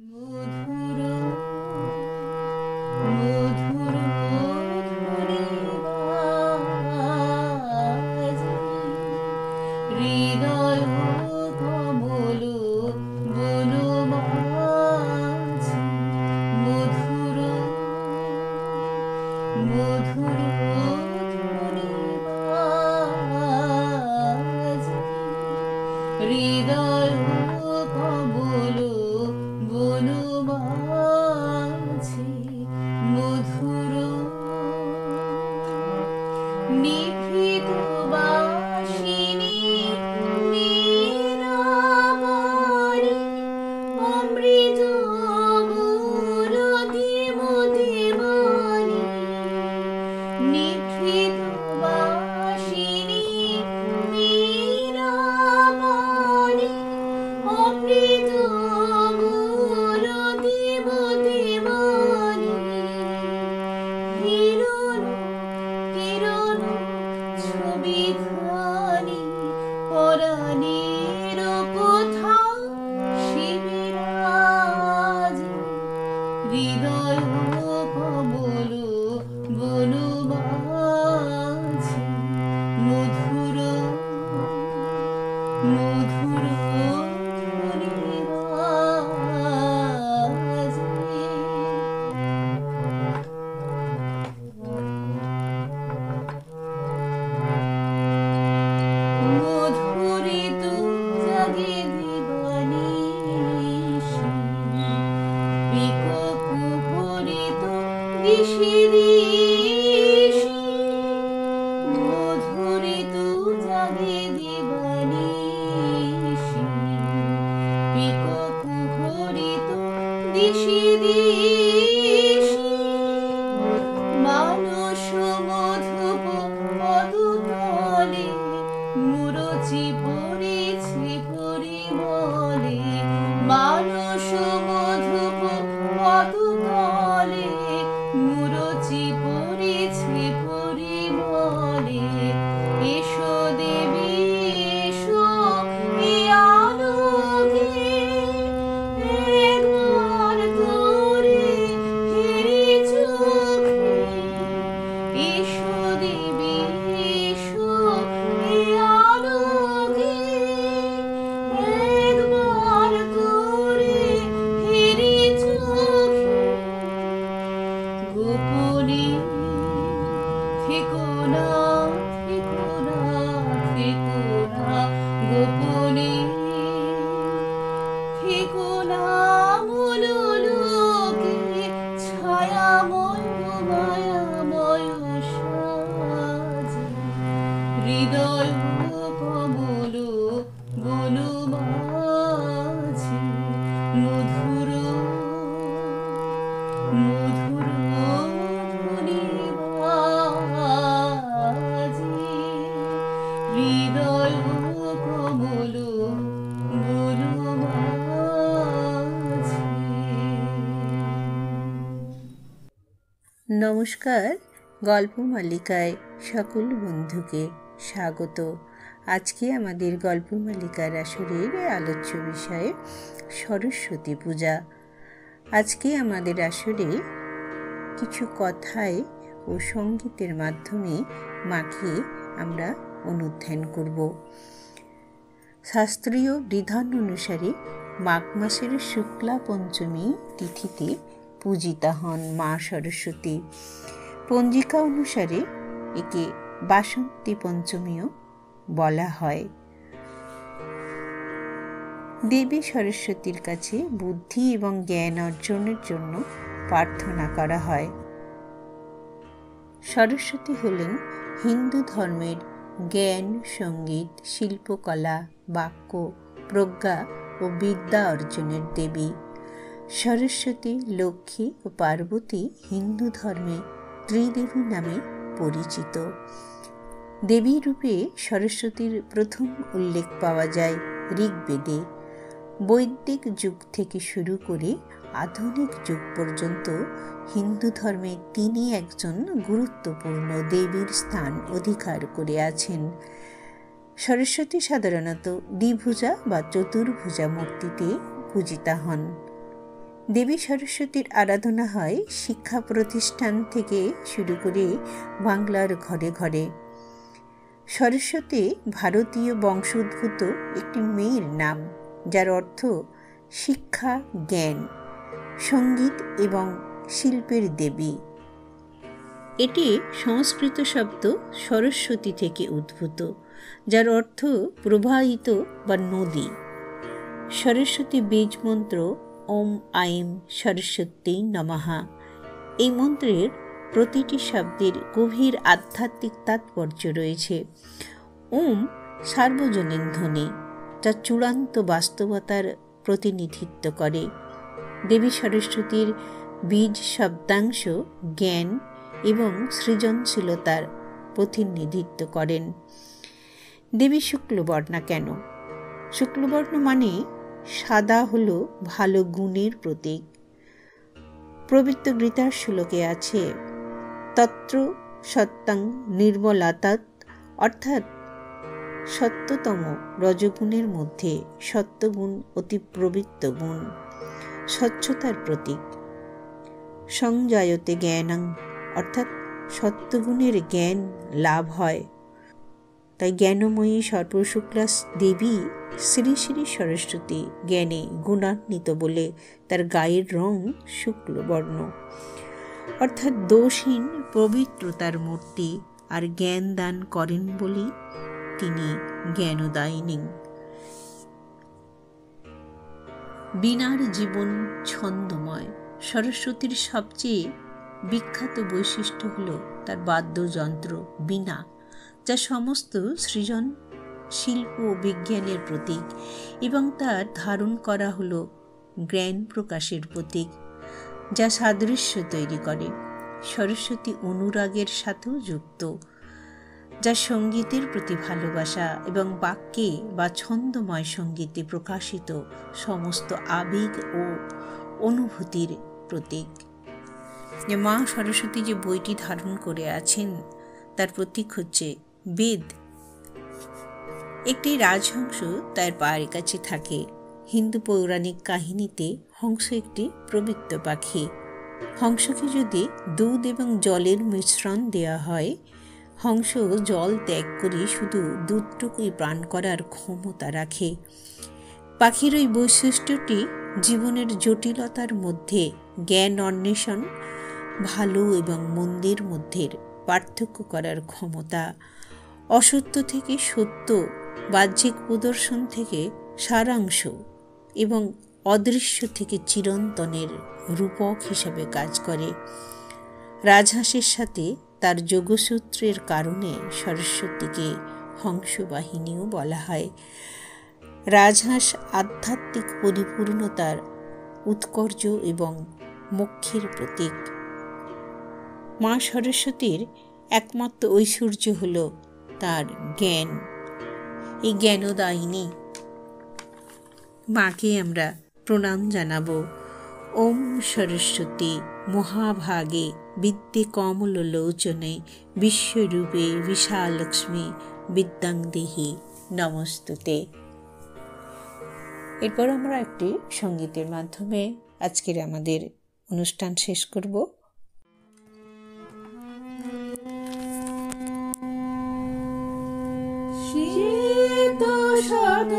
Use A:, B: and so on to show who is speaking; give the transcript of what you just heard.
A: মধুর মধুর মধুরে বাজে হৃদয় কমল বন মাঝি মধুর মধুর মধুরে বাজে হৃদয় কমল বন মাঝি মধুর নিভৃত বাসিনী মীরাবাড়ি অমৃত মুরতি মতিবাণী নিভৃত বাসিনী মীরাবাড়ি অমৃত মুরতি মতিবাণী হিরণ কিরণ ছবিখানি পরাণের কোথাও শিবিরাজে হৃদয় কমল বন মাঝি মধুর মধুর ধ্বনি বাজে মধুরিত জাগে দিবানিশি পিকক ভরিত দিশি দিশি মধুরিত জাগে দিবানিশি পিকক ভরিত দিশি দিশি মানস মধুপ পদতলে মুরচি পড়েছে পরিমলে মানস মধুপ পদতলে মুরচি পড়েছে পরিমলে এসো দেবী এসো এ আলোকে একবার তোরে হেরে চোখে এসো দেবী এসো এ আলোকে একবার তোরে হেরে চোখে গোপনে থেকো না থেকো না থেকো না গোপনে থেকো না মনোলোকে ছায়াময় মায়াময় সাজে হৃদয় কমল বন মাঝি মধুর মধুর ধ্বনি বাজে হৃদয় কমল বন মাঝি।
B: নমস্কার, গল্প মালিকায় সকল বন্ধুকে স্বাগত। আজকে আমাদের গল্প মালিকার আসরের আলোচ্য বিষয় সরস্বতী পূজা। আজকে আমাদের আসরে কিছু কথায় ও সঙ্গীতের মাধ্যমে মাকে আমরা অনুধ্যান করব। শাস্ত্রীয় বিধান অনুসারে মাঘ মাসের শুক্লা পঞ্চমী তিথিতে পূজিতা হন মা সরস্বতী। পঞ্জিকা অনুসারে একে বাসন্তী পঞ্চমীও বলা হয়। দেবী সরস্বতীর কাছে বুদ্ধি এবং জ্ঞান অর্জনের জন্য প্রার্থনা করা হয়। সরস্বতী হলেন হিন্দু ধর্মের জ্ঞান, সঙ্গীত, শিল্পকলা, বাক্য, প্রজ্ঞা ও বিদ্যা অর্জনের দেবী। সরস্বতী, লক্ষ্মী ও পার্বতী হিন্দু ধর্মে ত্রিদেবী নামে পরিচিত। দেবী রূপে সরস্বতীর প্রথম উল্লেখ পাওয়া যায় ঋগ্বেদে। বৈদিক যুগ থেকে শুরু করে আধুনিক যুগ পর্যন্ত হিন্দু ধর্মে তিনি একজন গুরুত্বপূর্ণ দেবীর স্থান অধিকার করে আছেন। সরস্বতী সাধারণত দ্বিভুজা বা চতুর্ভুজা মূর্তিতে পূজিতা হন। দেবী সরস্বতীর আরাধনা হয় শিক্ষা প্রতিষ্ঠান থেকে শুরু করে বাংলার ঘরে ঘরে। সরস্বতী ভারতীয় বংশোদ্ভূত একটি মেয়ের নাম, যার অর্থ শিক্ষা, জ্ঞান, সঙ্গীত এবং শিল্পের দেবী। এটি সংস্কৃত শব্দ সরস্বতী থেকে উদ্ভূত, যার অর্থ প্রবাহিত বা নদী। সরস্বতী বীজ মন্ত্র ওম আইম সরস্বতী নমঃ। এই মন্ত্রের প্রতিটি শব্দের গভীর আধ্যাত্মিক তাৎপর্য রয়েছে। ওম সার্বজনীন ধ্বনি, যা চূড়ান্ত বাস্তবতার প্রতিনিধিত্ব করে। দেবী সরস্বতীর বীজ শব্দাংশ জ্ঞান এবং সৃজনশীলতার প্রতিনিধিত্ব করেন। দেবী শুক্লবর্ণা কেন? শুক্লবর্ণ মানে সাদা হলো ভালো গুণের প্রতীক। পবিত্র গীতার শ্লোকে আছে তত্র সত্যং নির্মলাতাৎ, অর্থাৎ সত্যতম রজগুণের মধ্যে সত্যগুণ অতি পবিত্র গুণ, স্বচ্ছতার প্রতীক। সংজায়তে জ্ঞানং, অর্থাৎ সত্যগুণের জ্ঞান লাভ হয়। তাই জ্ঞানময়ী সর্বশুক্লা দেবী শ্রী শ্রী সরস্বতী জ্ঞানে গুণান্বিত বলে তার গায়ের রং শুক্লবর্ণ, অর্থাৎ দোষহীন পবিত্রতার মূর্তি। আর জ্ঞান দান করেন বলেই তিনি জ্ঞানদায়িনী। বীণার জীবন ছন্দময়। সরস্বতীর সবচেয়ে বিখ্যাত বৈশিষ্ট্য হল তার বাদ্যযন্ত্র বীণা, যা সমস্ত সৃজন, শিল্প ও বিজ্ঞানের প্রতীক, এবং তার ধারণ করা হল জ্ঞান প্রকাশের প্রতীক, যা সাদৃশ্য তৈরি করে। সরস্বতী অনুরাগের সাথেও যুক্ত, যা সঙ্গীতের প্রতি ভালোবাসা এবং বাক্যে বা ছন্দময় সঙ্গীতে প্রকাশিত সমস্ত আবেগ ও অনুভূতির প্রতীক। মা সরস্বতী যে বইটি ধারণ করে আছেন তার প্রতীক হচ্ছে বেদ। একটি রাজহংস তার পায়ের কাছে থাকে। হিন্দু পৌরাণিক কাহিনীতে হংস একটি পবিত্র পাখি। হংসকে যদি দুধ এবং জলের মিশ্রণ দেওয়া হয়, হংস জল ত্যাগ করে শুধু দুধটুকুই পান করার ক্ষমতা রাখে। পাখির ওই বৈশিষ্ট্যটি জীবনের জটিলতার মধ্যে জ্ঞান অন্বেষণ, ভালো এবং মন্দের মধ্যে পার্থক্য করার ক্ষমতা, অসত্য থেকে সত্য, বাহ্যিক প্রদর্শন থেকে সারাংশ এবং অদৃশ্য থেকে চিরন্তনের রূপক হিসাবে কাজ করে। রাজহাঁসের সাথে তার যোগসূত্রের কারণে সরস্বতীকে হংসবাহিনীও বলা হয়। রাজহাঁস আধ্যাত্মিক পরিপূর্ণতার, উৎকর্ষ এবং মোক্ষের প্রতীক। মা সরস্বতীর একমাত্র ঐশ্বর্য হল তার জ্ঞান। এই জ্ঞানদায়িনী মাকে আমরা প্রণাম জানাবো। ওম সরস্বতী মহাভাগে বিদ্যে কমললোচনে বিশ্বরূপে বিশালক্ষ্মী বিদ্যাং দেহি নমস্তুতে। এরপর আমরা একটি সঙ্গীতের মাধ্যমে আজকের আমাদের অনুষ্ঠান শেষ করব।
A: শীত শত